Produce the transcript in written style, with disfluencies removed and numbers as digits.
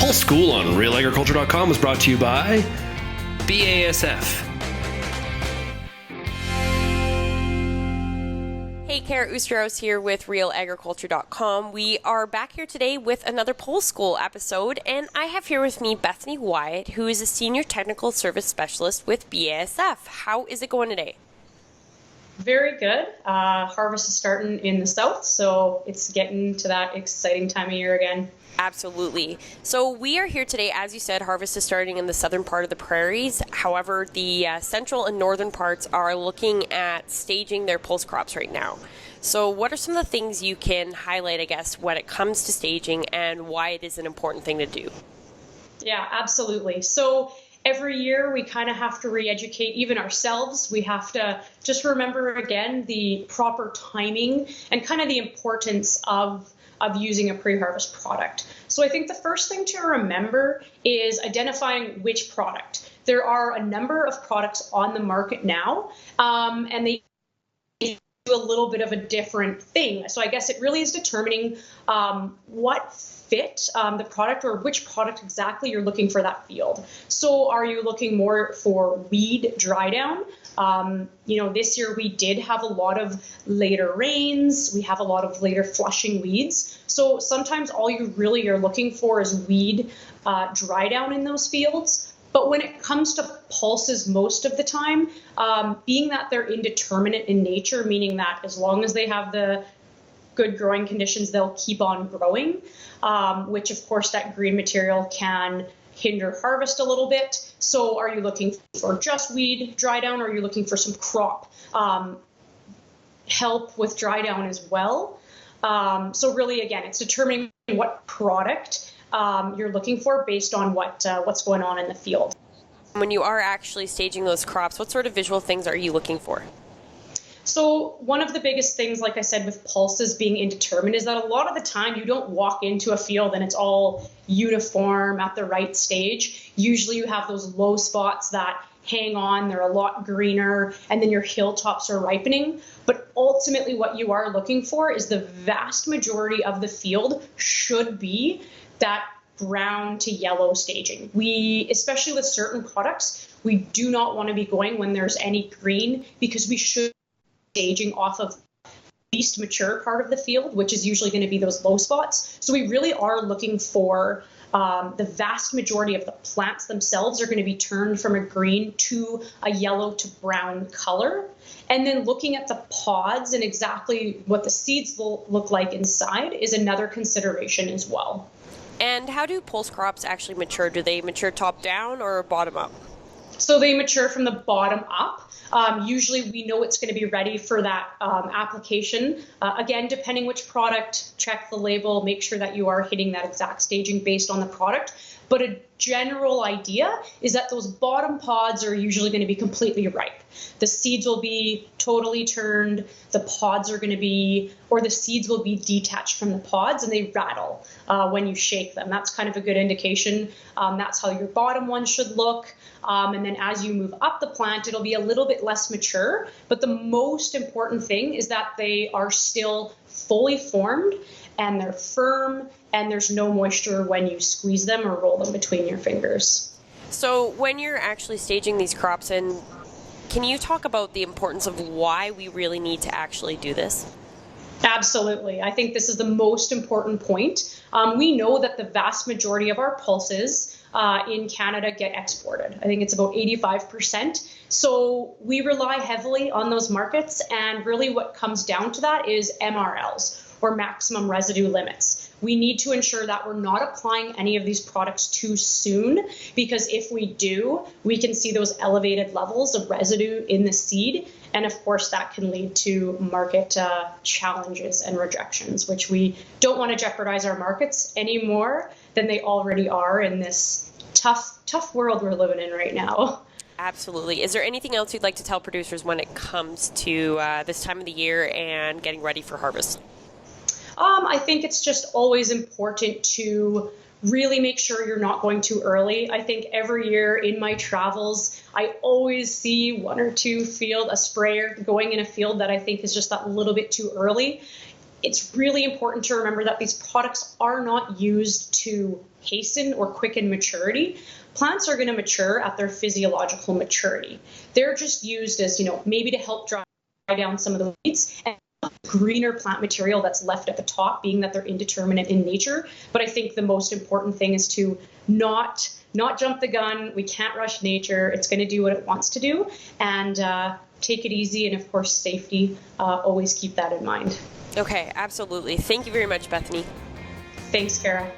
Pulse School on RealAgriculture.com is brought to you by BASF. Hey, Kara Oosterhuis here with RealAgriculture.com. We are back here today with another Pulse School episode, and I have here with me Bethany Wyatt, who is a Senior Technical Service Specialist with BASF. How is it going today? Very good. Harvest is starting in the south, so it's getting to that exciting time of year again. Absolutely. So we are here today, as you said, harvest is starting in the southern part of the prairies. However, the central and northern parts are looking at staging their pulse crops right now. So what are some of the things you can highlight, I guess, when it comes to staging and why it is an important thing to do? Yeah, absolutely. So every year we kind of have to re-educate even ourselves. We have to just remember again the proper timing and kind of the importance of using a pre-harvest product. So I think the first thing to remember is identifying which product. There are a number of products on the market now, and they do a little bit of a different thing. So I guess it really is determining what fit the product or which product exactly you're looking for that field. So are you looking more for weed dry down? This year we did have a lot of later rains. We have a lot of later flushing weeds. So sometimes all you really are looking for is weed dry down in those fields. But when it comes to pulses most of the time, being that they're indeterminate in nature, meaning that as long as they have the good growing conditions, they'll keep on growing, which of course that green material can hinder harvest a little bit. So are you looking for just weed dry down, or are you looking for some crop help with dry down as well? So really, again, it's determining what product you're looking for based on what's going on in the field. When you are actually staging those crops, what sort of visual things are you looking for? So one of the biggest things, like I said, with pulses being indeterminate is that a lot of the time you don't walk into a field and it's all uniform at the right stage. Usually you have those low spots that hang on, they're a lot greener, and then your hilltops are ripening. But ultimately what you are looking for is the vast majority of the field should be that brown to yellow staging. We, especially with certain products, we do not want to be going when there's any green, because we should staging off of the least mature part of the field, which is usually going to be those low spots. So we really are looking for the vast majority of the plants themselves are going to be turned from a green to a yellow to brown color. And then looking at the pods and exactly what the seeds will look like inside is another consideration as well. And how do pulse crops actually mature? Do they mature top down or bottom up? So they mature from the bottom up. Usually we know it's going to be ready for that application. Again, depending which product, check the label, make sure that you are hitting that exact staging based on the product. But a general idea is that those bottom pods are usually going to be completely ripe. The seeds will be totally turned, the pods are going to be, or the seeds will be detached from the pods and they rattle when you shake them. That's kind of a good indication. That's how your bottom one should look. And then as you move up the plant, it'll be a little bit less mature. But the most important thing is that they are still fully formed and they're firm and there's no moisture when you squeeze them or roll them between your fingers. So when you're actually staging these crops, and can you talk about the importance of why we really need to actually do this? Absolutely. I think this is the most important point. We know that the vast majority of our pulses in Canada get exported. I think it's about 85%. So we rely heavily on those markets, and really what comes down to that is MRLs, or maximum residue limits. We need to ensure that we're not applying any of these products too soon, because if we do, we can see those elevated levels of residue in the seed. And of course, that can lead to market challenges and rejections, which we don't want to jeopardize our markets any more than they already are in this tough world we're living in right now. Absolutely. Is there anything else you'd like to tell producers when it comes to this time of the year and getting ready for harvest? I think it's just always important to really make sure you're not going too early. I think every year in my travels, I always see one or two a sprayer going in a field that I think is just that little bit too early. it's really important to remember that these products are not used to hasten or quicken maturity. Plants are going to mature at their physiological maturity. They're just used as, maybe to help dry down some of the weeds and greener plant material that's left at the top, being that they're indeterminate in nature. But I think the most important thing is to not jump the gun. We can't rush nature. It's going to do what it wants to do, and take it easy. And of course, safety, always keep that in mind. Okay, absolutely. Thank you very much, Bethany. Thanks, Kara.